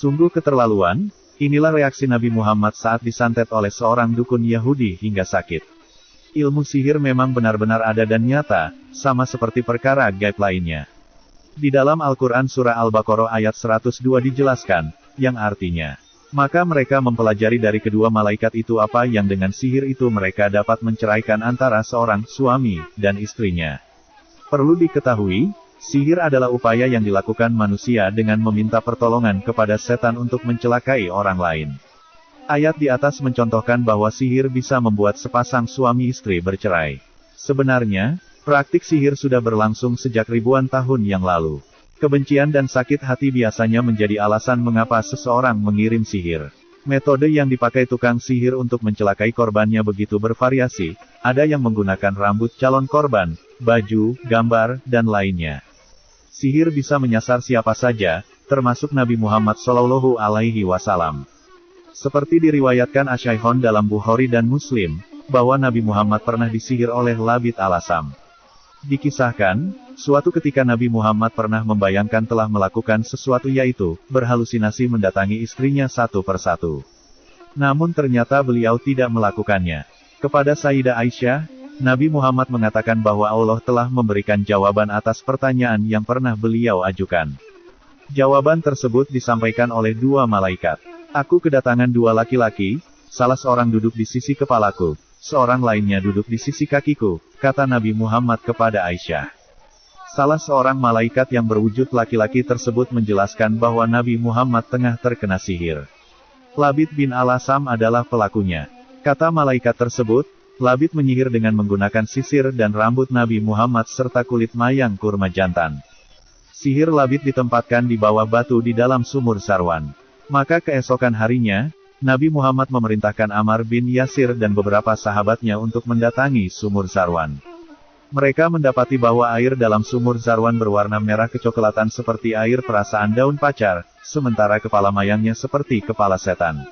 Sungguh keterlaluan, inilah reaksi Nabi Muhammad saat disantet oleh seorang dukun Yahudi hingga sakit. Ilmu sihir memang benar-benar ada dan nyata, sama seperti perkara gaib lainnya. Di dalam Al-Quran Surah Al-Baqarah ayat 102 dijelaskan, yang artinya, maka mereka mempelajari dari kedua malaikat itu apa yang dengan sihir itu mereka dapat menceraikan antara seorang suami dan istrinya. Perlu diketahui, sihir adalah upaya yang dilakukan manusia dengan meminta pertolongan kepada setan untuk mencelakai orang lain. Ayat di atas mencontohkan bahwa sihir bisa membuat sepasang suami istri bercerai. Sebenarnya, praktik sihir sudah berlangsung sejak ribuan tahun yang lalu. Kebencian dan sakit hati biasanya menjadi alasan mengapa seseorang mengirim sihir. Metode yang dipakai tukang sihir untuk mencelakai korbannya begitu bervariasi, ada yang menggunakan rambut calon korban, baju, gambar, dan lainnya. Sihir bisa menyasar siapa saja, termasuk Nabi Muhammad SAW. Seperti diriwayatkan Asy-Syaikhain dalam Bukhari dan Muslim, bahwa Nabi Muhammad pernah disihir oleh Labid al-Asam. Dikisahkan, suatu ketika Nabi Muhammad pernah membayangkan telah melakukan sesuatu yaitu, berhalusinasi mendatangi istrinya satu persatu. Namun ternyata beliau tidak melakukannya. Kepada Sayyidah Aisyah, Nabi Muhammad mengatakan bahwa Allah telah memberikan jawaban atas pertanyaan yang pernah beliau ajukan. Jawaban tersebut disampaikan oleh dua malaikat. Aku kedatangan dua laki-laki, salah seorang duduk di sisi kepalaku, seorang lainnya duduk di sisi kakiku, kata Nabi Muhammad kepada Aisyah. Salah seorang malaikat yang berwujud laki-laki tersebut menjelaskan bahwa Nabi Muhammad tengah terkena sihir. Labid bin al-Asam adalah pelakunya. Kata malaikat tersebut, Labid menyihir dengan menggunakan sisir dan rambut Nabi Muhammad serta kulit mayang kurma jantan. Sihir Labid ditempatkan di bawah batu di dalam sumur Sarwan. Maka keesokan harinya, Nabi Muhammad memerintahkan Ammar bin Yasir dan beberapa sahabatnya untuk mendatangi sumur Sarwan. Mereka mendapati bahwa air dalam sumur Sarwan berwarna merah kecoklatan seperti air perasaan daun pacar, sementara kepala mayangnya seperti kepala setan.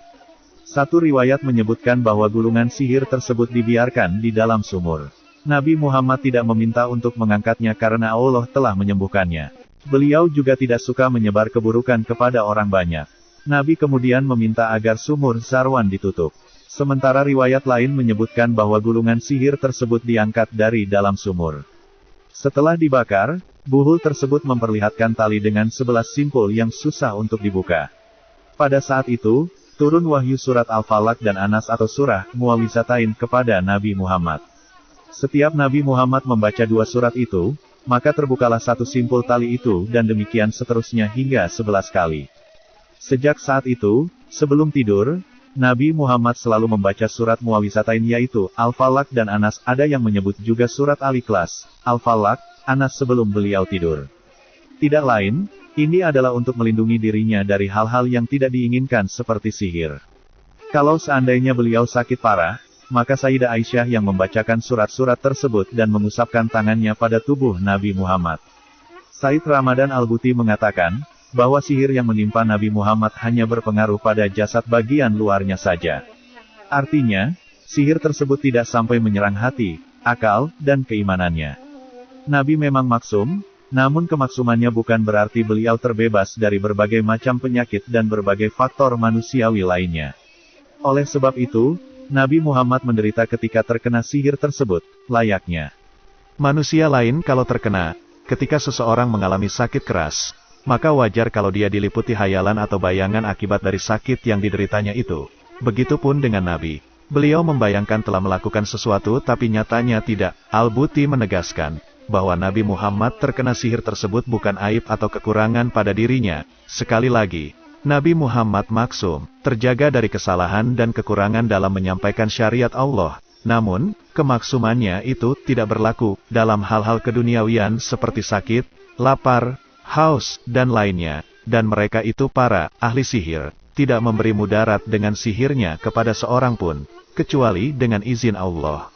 Satu riwayat menyebutkan bahwa gulungan sihir tersebut dibiarkan di dalam sumur. Nabi Muhammad tidak meminta untuk mengangkatnya karena Allah telah menyembuhkannya. Beliau juga tidak suka menyebar keburukan kepada orang banyak. Nabi kemudian meminta agar sumur Sarwan ditutup. Sementara riwayat lain menyebutkan bahwa gulungan sihir tersebut diangkat dari dalam sumur. Setelah dibakar, buhul tersebut memperlihatkan tali dengan 11 simpul yang susah untuk dibuka. Pada saat itu, turun wahyu surat Al-Falaq dan An-Nas atau surah Muawwizatain kepada Nabi Muhammad. Setiap Nabi Muhammad membaca dua surat itu, maka terbukalah satu simpul tali itu dan demikian seterusnya hingga 11 kali. Sejak saat itu, sebelum tidur, Nabi Muhammad selalu membaca surat Muawwizatain yaitu Al-Falaq dan An-Nas. Ada yang menyebut juga surat Al-Ikhlas, Al-Falaq, An-Nas sebelum beliau tidur. Tidak lain, ini adalah untuk melindungi dirinya dari hal-hal yang tidak diinginkan seperti sihir. Kalau seandainya beliau sakit parah, maka Sayyidah Aisyah yang membacakan surat-surat tersebut dan mengusapkan tangannya pada tubuh Nabi Muhammad. Said Ramadan Al-Buti mengatakan, bahwa sihir yang menimpa Nabi Muhammad hanya berpengaruh pada jasad bagian luarnya saja. Artinya, sihir tersebut tidak sampai menyerang hati, akal, dan keimanannya. Nabi memang maksum, namun kemaksumannya bukan berarti beliau terbebas dari berbagai macam penyakit dan berbagai faktor manusiawi lainnya. Oleh sebab itu, Nabi Muhammad menderita ketika terkena sihir tersebut, layaknya manusia lain kalau terkena, ketika seseorang mengalami sakit keras. Maka wajar kalau dia diliputi hayalan atau bayangan akibat dari sakit yang dideritanya itu. Begitupun dengan Nabi. Beliau membayangkan telah melakukan sesuatu tapi nyatanya tidak. Al-Buti menegaskan, bahwa Nabi Muhammad terkena sihir tersebut bukan aib atau kekurangan pada dirinya. Sekali lagi, Nabi Muhammad maksum, terjaga dari kesalahan dan kekurangan dalam menyampaikan syariat Allah. Namun, kemaksumannya itu tidak berlaku dalam hal-hal keduniawian seperti sakit, lapar, haus, dan lainnya, dan mereka itu para ahli sihir, tidak memberi mudarat dengan sihirnya kepada seorang pun, kecuali dengan izin Allah.